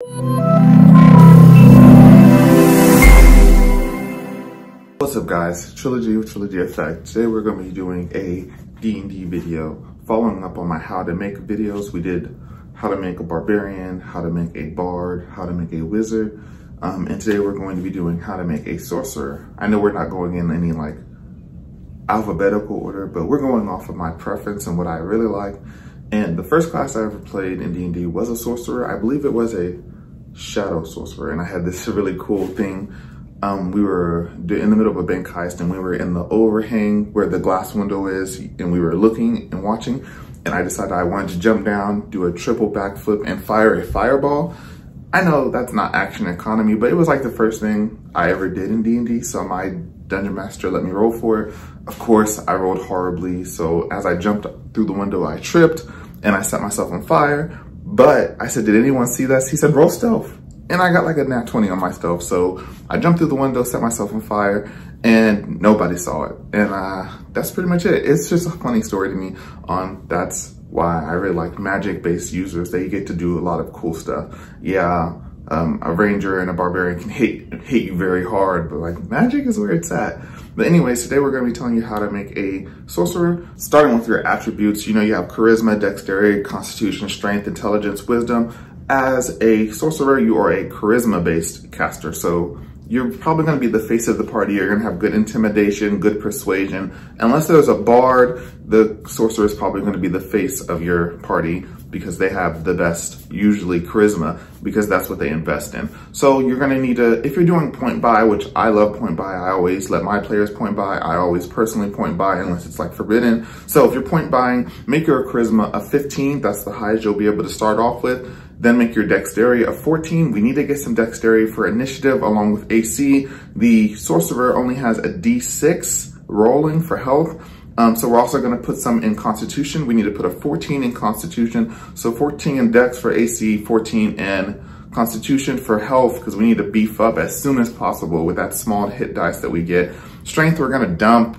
What's up guys, Trilogy with Trilogy Effect. Today we're going to be doing a D&D video following up on my how to make videos. We did how to make a barbarian, how to make a bard, how to make a wizard, and today we're going to be doing how to make a sorcerer. I know we're not going in any like alphabetical order, but we're going off of my preference and what I really like. And the first class I ever played in D&D was a sorcerer. I believe it was a shadow sorcerer, and I had this really cool thing. We were in the middle of a bank heist and we were in the overhang where the glass window is, and we were looking and watching, and I decided I wanted to jump down, do a triple backflip and fire a fireball. I know that's not action economy, but it was like the first thing I ever did in D&D, so my dungeon master let me roll for it. Of course, I rolled horribly, so as I jumped through the window, I tripped and I set myself on fire. But I said, did anyone see this? He said, roll stealth. And I got like a nat 20 on my stealth. So I jumped through the window, set myself on fire, and nobody saw it. And that's pretty much it. It's just a funny story to me on that's why I really like magic-based users. They get to do a lot of cool stuff. Yeah, a ranger and a barbarian can hate you very hard, but like magic is where it's at. But anyways, today we're going to be telling you how to make a sorcerer, starting with your attributes. You know, you have charisma, dexterity, constitution, strength, intelligence, wisdom. As a sorcerer, you are a charisma-based caster, so you're probably going to be the face of the party. You're going to have good intimidation, good persuasion. Unless there's a bard, the sorcerer is probably going to be the face of your party because they have the best, usually charisma, because that's what they invest in. So you're going to need to, if you're doing point buy, which I love point buy, I always let my players point buy. I always personally point buy unless it's like forbidden. So if you're point buying, make your charisma a 15. That's the highest you'll be able to start off with. Then make your dexterity a 14. We need to get some dexterity for initiative along with AC. The sorcerer only has a D6 rolling for health. So we're also gonna put some in constitution. We need to put a 14 in constitution. So 14 in dex for AC, 14 in constitution for health, because we need to beef up as soon as possible with that small hit dice that we get. Strength, we're gonna dump.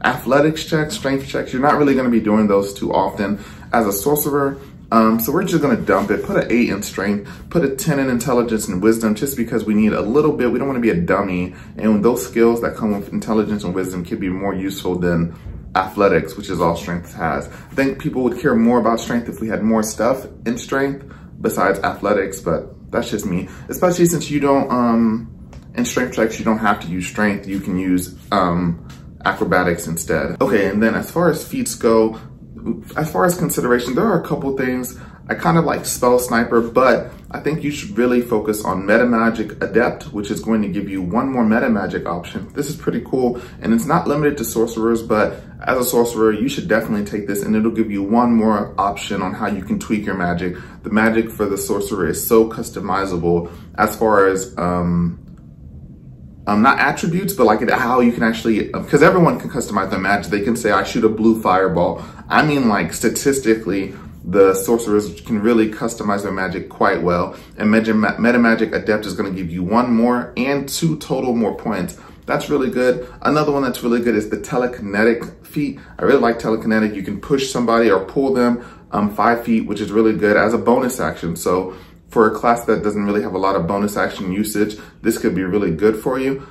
Athletics checks, strength checks, you're not really gonna be doing those too often as a sorcerer. So we're just gonna dump it, put an 8 in strength, put a 10 in intelligence and wisdom, just because we need a little bit. We don't wanna be a dummy. And those skills that come with intelligence and wisdom can be more useful than athletics, which is all strength has. I think people would care more about strength if we had more stuff in strength besides athletics, but that's just me. Especially since you don't, in strength checks, you don't have to use strength. You can use acrobatics instead. Okay, and then as far as feats go, as far as consideration, there are a couple things. I kind of like spell sniper, but I think you should really focus on meta magic adept, which is going to give you one more meta magic option. This is pretty cool, and it's not limited to sorcerers, but as a sorcerer, you should definitely take this, and it'll give you one more option on how you can tweak your magic. The magic for the sorcerer is so customizable as far as not attributes, but like how you can actually, because everyone can customize their magic. They can say, I shoot a blue fireball. I mean, like statistically, the sorcerers can really customize their magic quite well. And meta magic adept is going to give you 1 more and 2 total more points. That's really good. Another one that's really good is the telekinetic feat. I really like telekinetic. You can push somebody or pull them 5 feet, which is really good as a bonus action. So for a class that doesn't really have a lot of bonus action usage, this could be really good for you.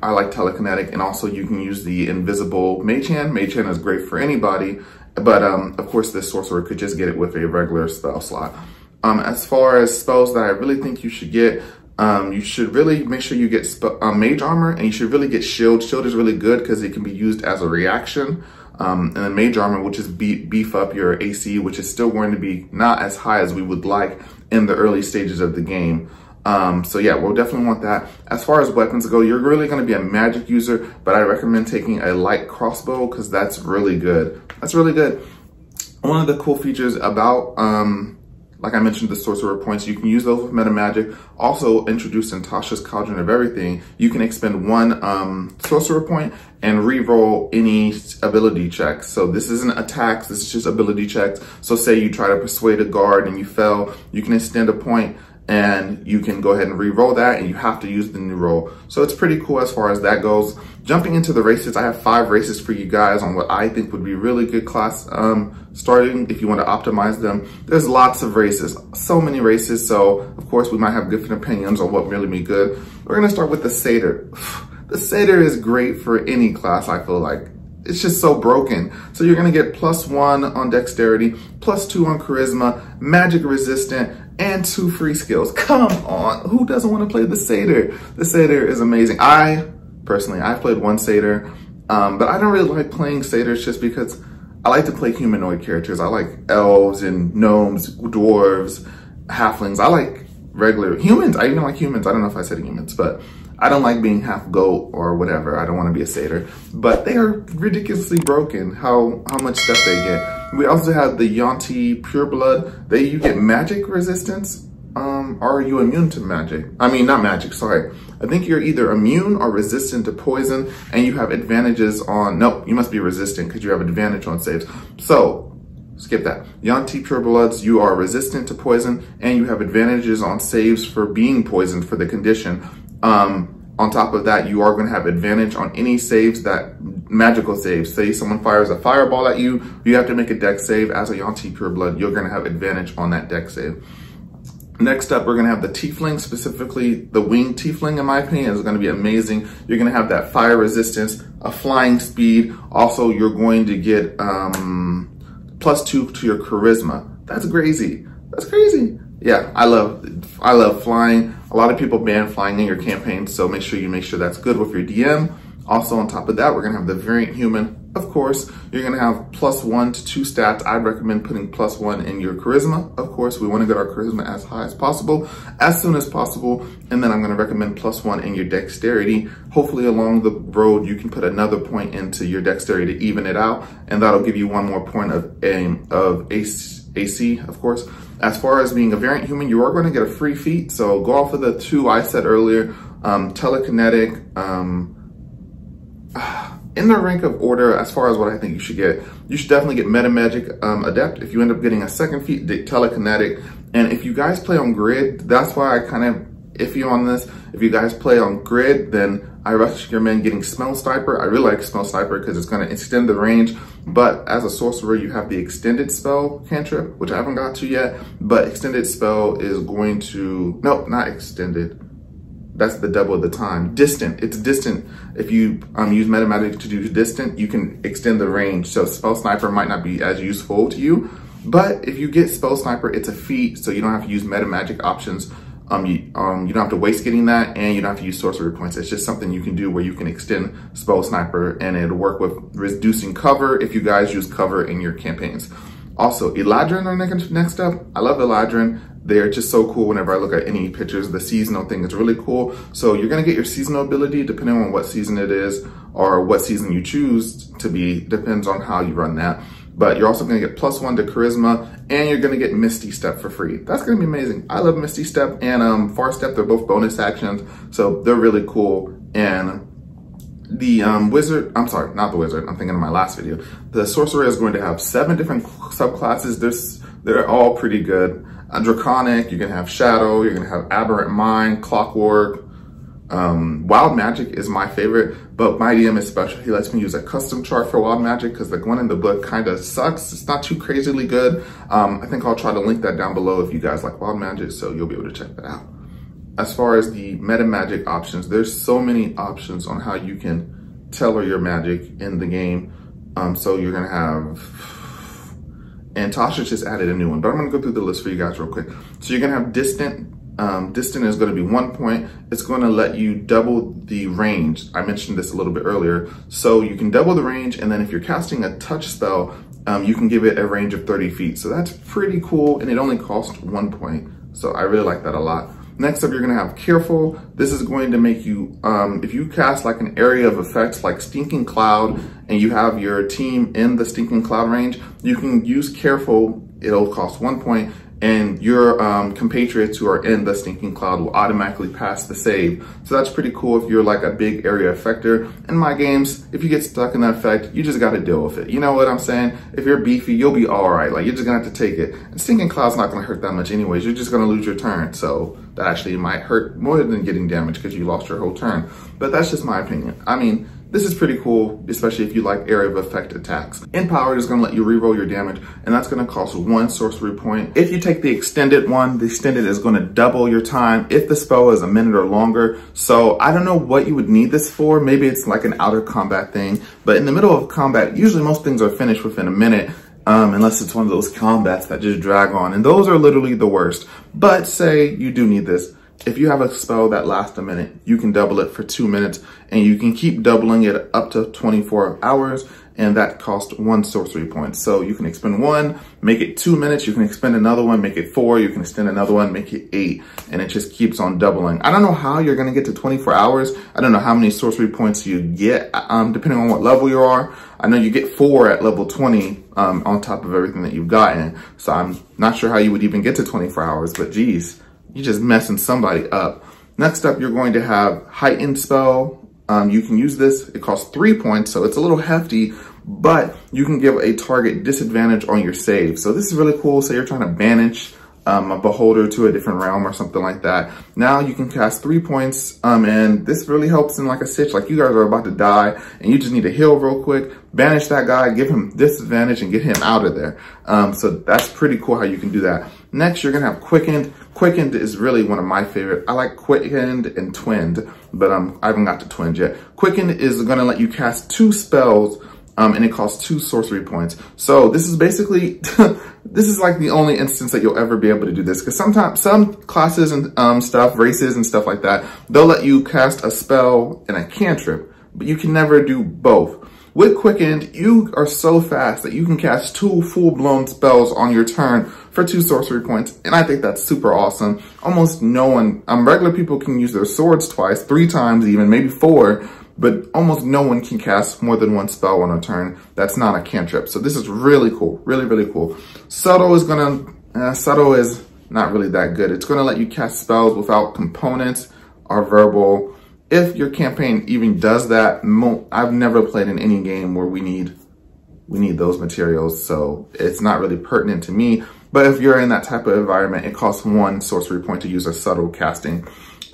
I like telekinetic, and also you can use the invisible mage hand. Mage hand is great for anybody, but of course this sorcerer could just get it with a regular spell slot. As far as spells that I really think you should get, you should really make sure you get mage armor, and you should really get shield. Shield is really good because it can be used as a reaction. And then mage armor, which is beef up your AC, which is still going to be not as high as we would like in the early stages of the game. So yeah, we'll definitely want that. As far as weapons go, you're really going to be a magic user, but I recommend taking a light crossbow because that's really good. That's really good. One of the cool features about, like I mentioned, the sorcerer points, you can use those with meta magic. Also introduced in Tasha's Cauldron of Everything, you can expend 1 sorcerer point and re-roll any ability checks. So this isn't attacks, this is just ability checks. So say you try to persuade a guard and you fail, you can extend a point and you can go ahead and re-roll that, and you have to use the new roll. So it's pretty cool as far as that goes. Jumping into the races, I have 5 races for you guys on what I think would be really good class starting if you want to optimize them. There's lots of races, so many races, so of course we might have different opinions on what really be good. We're gonna start with the Satyr. The Satyr is great for any class, I feel like. It's just so broken. So you're gonna get +1 on dexterity, +2 on charisma, magic resistant, and 2 free skills. Come on, who doesn't want to play the Satyr? The Satyr is amazing. Personally, I've played 1 Satyr, but I don't really like playing Satyrs just because I like to play humanoid characters. I like elves and gnomes, dwarves, halflings. I like regular humans. I even like humans. I don't know if I said humans, but I don't like being half goat or whatever. I don't want to be a satyr, but they are ridiculously broken how much stuff they get. We also have the Yuan-Ti Pureblood. You get magic resistance. Are you immune to magic? I mean, not magic, sorry. I think you're either immune or resistant to poison, and you have advantages on, nope, you must be resistant because you have advantage on saves. So, skip that. Yuan-Ti Purebloods, you are resistant to poison, and you have advantages on saves for being poisoned for the condition. On top of that, you are going to have advantage on any saves magical saves. Say someone fires a fireball at you, you have to make a dex save. As a Yuan-Ti Pureblood, you're going to have advantage on that dex save. Next up, we're going to have the Tiefling, specifically the Winged Tiefling, in my opinion, is going to be amazing. You're going to have that fire resistance, a flying speed. Also, you're going to get +2 to your charisma. That's crazy. That's crazy. Yeah, I love flying. A lot of people ban flying in your campaign, so make sure that's good with your DM. Also, on top of that, we're going to have the Variant Human. Of course, you're going to have +1 to 2 stats. I'd recommend putting +1 in your charisma. Of course, we want to get our charisma as high as possible, as soon as possible. And then I'm going to recommend +1 in your dexterity. Hopefully, along the road, you can put another point into your dexterity to even it out. And that'll give you 1 more point of AC, of course. As far as being a Variant Human, you are going to get a free feat. So go off of the 2 I said earlier, telekinetic, in the rank of order, as far as what I think you should definitely get Meta Magic Adept. If you end up getting a second feat, telekinetic. And if you guys play on grid, that's why I kind of iffy on this. If you guys play on grid, then I recommend getting Smell Sniper. I really like Smell Sniper because it's going to extend the range. But as a sorcerer, you have the extended spell cantrip, which I haven't got to yet. But extended spell is going to, nope, not extended. That's the double of the time. Distant, it's distant. If you use Meta Magic to do distant, you can extend the range. So Spell Sniper might not be as useful to you, but if you get Spell Sniper, it's a feat, so you don't have to use Meta Magic options. You don't have to waste getting that, and you don't have to use sorcery points. It's just something you can do where you can extend Spell Sniper, and it'll work with reducing cover if you guys use cover in your campaigns. Also, Eladrin are next up. I love Eladrin. They're just so cool whenever I look at any pictures. The seasonal thing is really cool. So you're going to get your seasonal ability depending on what season it is or what season you choose to be. Depends on how you run that. But you're also going to get +1 to charisma, and you're going to get Misty Step for free. That's going to be amazing. I love Misty Step and Far Step. They're both bonus actions, so they're really cool. And the wizard, I'm sorry, not the wizard, I'm thinking of my last video. The sorcerer is going to have 7 different subclasses. They're all pretty good. Draconic, you're gonna have Shadow, you're gonna have Aberrant Mind, Clockwork. Wild Magic is my favorite, but my DM is special. He lets me use a custom chart for Wild Magic because the one in the book kind of sucks. It's not too crazily good. I think I'll try to link that down below if you guys like Wild Magic, so you'll be able to check that out. As far as the Meta Magic options, there's so many options on how you can tailor your magic in the game. So you're gonna have, and Tasha just added a new one, but I'm gonna go through the list for you guys real quick. So you're gonna have Distant. Distant is gonna be 1 point. It's gonna let you double the range. I mentioned this a little bit earlier. So you can double the range, and then if you're casting a touch spell, you can give it a range of 30 feet. So that's pretty cool, and it only costs 1 point. So I really like that a lot. Next up, you're gonna have Careful. This is going to make you, if you cast like an area of effects like Stinking Cloud, and you have your team in the Stinking Cloud range, you can use Careful. It'll cost 1 point, and your compatriots who are in the stinking cloud will automatically pass the save. So that's pretty cool if you're like a big area effector. In my games, if you get stuck in that effect, you just gotta deal with it. You know what I'm saying? If you're beefy, you'll be all right. Like, you're just gonna have to take it. And stinking cloud's not gonna hurt that much anyways. You're just gonna lose your turn. So that actually might hurt more than getting damage because you lost your whole turn. But that's just my opinion. I mean, this is pretty cool, especially if you like area of effect attacks. Empowered is gonna let you reroll your damage, and that's gonna cost 1 sorcery point. If you take the extended one, the extended is gonna double your time if the spell is a minute or longer. So I don't know what you would need this for. Maybe it's like an outer combat thing, but in the middle of combat, usually most things are finished within a minute. Unless it's one of those combats that just drag on, and those are literally the worst. But say you do need this. If you have a spell that lasts a minute, you can double it for 2 minutes, and you can keep doubling it up to 24 hours, and that costs 1 sorcery point. So you can expend 1, make it 2 minutes, you can expend another one, make it 4, you can extend another one, make it 8, and it just keeps on doubling. I don't know how you're gonna get to 24 hours. I don't know how many sorcery points you get, depending on what level you are. I know you get 4 at level 20 on top of everything that you've gotten. So I'm not sure how you would even get to 24 hours, but geez, you're just messing somebody up. Next up, you're going to have Heightened Spell. You can use this. It costs 3 points, so it's a little hefty, but you can give a target disadvantage on your save. So this is really cool. Say you're trying to banish a beholder to a different realm or something like that. Now you can cast 3 points, and this really helps in like a sitch, like you guys are about to die and you just need to heal real quick, banish that guy, give him disadvantage and get him out of there. So that's pretty cool how you can do that. Next, you're gonna have Quickened. Quickened is really one of my favorite. I like Quickened and Twinned, but I haven't got to Twinned yet. Quickened is gonna let you cast 2 spells, and it costs 2 sorcery points. So this is basically, this is like the only instance that you'll ever be able to do this. Because sometimes some classes and stuff, races and stuff like that, they'll let you cast a spell and a cantrip, but you can never do both. With Quickened, you are so fast that you can cast 2 full-blown spells on your turn for 2 sorcery points, and I think that's super awesome. Almost no one, regular people can use their swords twice, 3 times even, maybe 4, but almost no one can cast more than 1 spell on a turn that's not a cantrip. So this is really cool, really, really cool. Subtle is subtle is not really that good. It's gonna let you cast spells without components or verbal. If your campaign even does that, I've never played in any game where we need those materials, so it's not really pertinent to me. But if you're in that type of environment, it costs 1 sorcery point to use a subtle casting.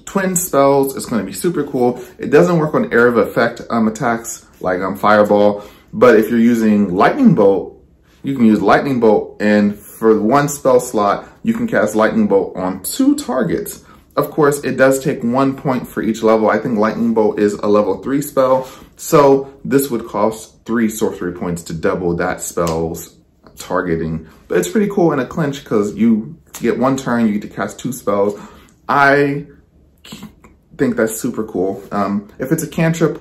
Twin spells is going to be super cool. It doesn't work on area of effect attacks like Fireball, but if you're using Lightning Bolt, you can use Lightning Bolt, and for 1 spell slot, you can cast Lightning Bolt on 2 targets. Of course, it does take 1 point for each level. I think Lightning Bolt is a level 3 spell, so this would cost 3 sorcery points to double that spell's targeting. But it's pretty cool in a clinch because you get 1 turn, you get to cast 2 spells. I think that's super cool. If it's a cantrip,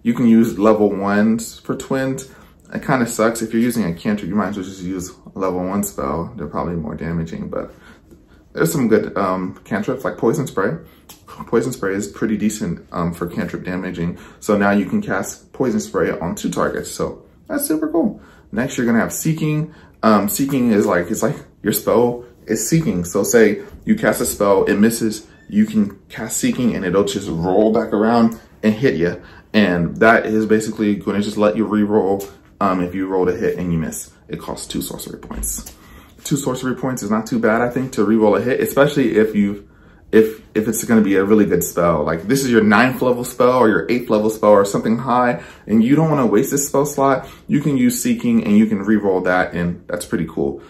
you can use level 1s for twins. It kind of sucks. If you're using a cantrip, you might as well just use a level 1 spell. They're probably more damaging, but there's some good cantrips like Poison Spray. Poison Spray is pretty decent for cantrip damaging. So now you can cast Poison Spray on 2 targets. So that's super cool. Next, you're gonna have Seeking. Seeking is like, it's like your spell is Seeking. So say you cast a spell, it misses, you can cast Seeking and it'll just roll back around and hit you. And that is basically gonna just let you re-roll if you roll a hit and you miss. It costs 2 sorcery points. 2 sorcery points is not too bad, I think, to re-roll a hit, especially if it's gonna be a really good spell. Like this is your 9th level spell or your 8th level spell or something high, and you don't wanna waste this spell slot, you can use Seeking and you can re-roll that, and that's pretty cool.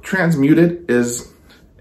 Transmuted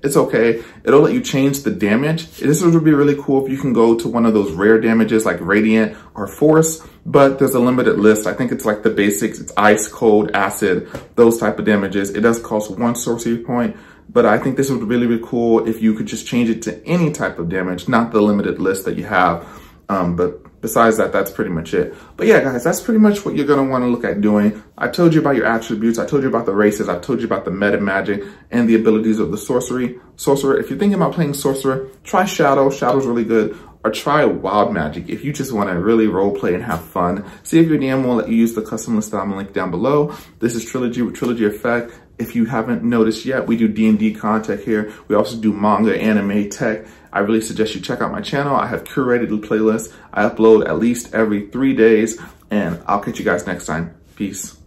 it's okay. It'll let you change the damage. This would be really cool if you can go to one of those rare damages like Radiant or Force, but there's a limited list. I think it's like the basics. It's Ice, Cold, Acid, those type of damages. It does cost 1 sorcery point, but I think this would really be cool if you could just change it to any type of damage, not the limited list that you have. But besides that, that's pretty much it. But yeah, guys, that's pretty much what you're going to want to look at doing. I told you about your attributes. I told you about the races. I told you about the meta magic and the abilities of the Sorcerer. If you're thinking about playing Sorcerer, try Shadow. Shadow's really good. Or try Wild Magic if you just want to really role play and have fun. See if your DM will let you use the custom list that I'm going to link down below. This is Trilogy with Trilogy Effect. If you haven't noticed yet, we do D&D content here. We also do manga, anime, tech. I really suggest you check out my channel. I have curated the playlist. I upload at least every 3 days, and I'll catch you guys next time. Peace.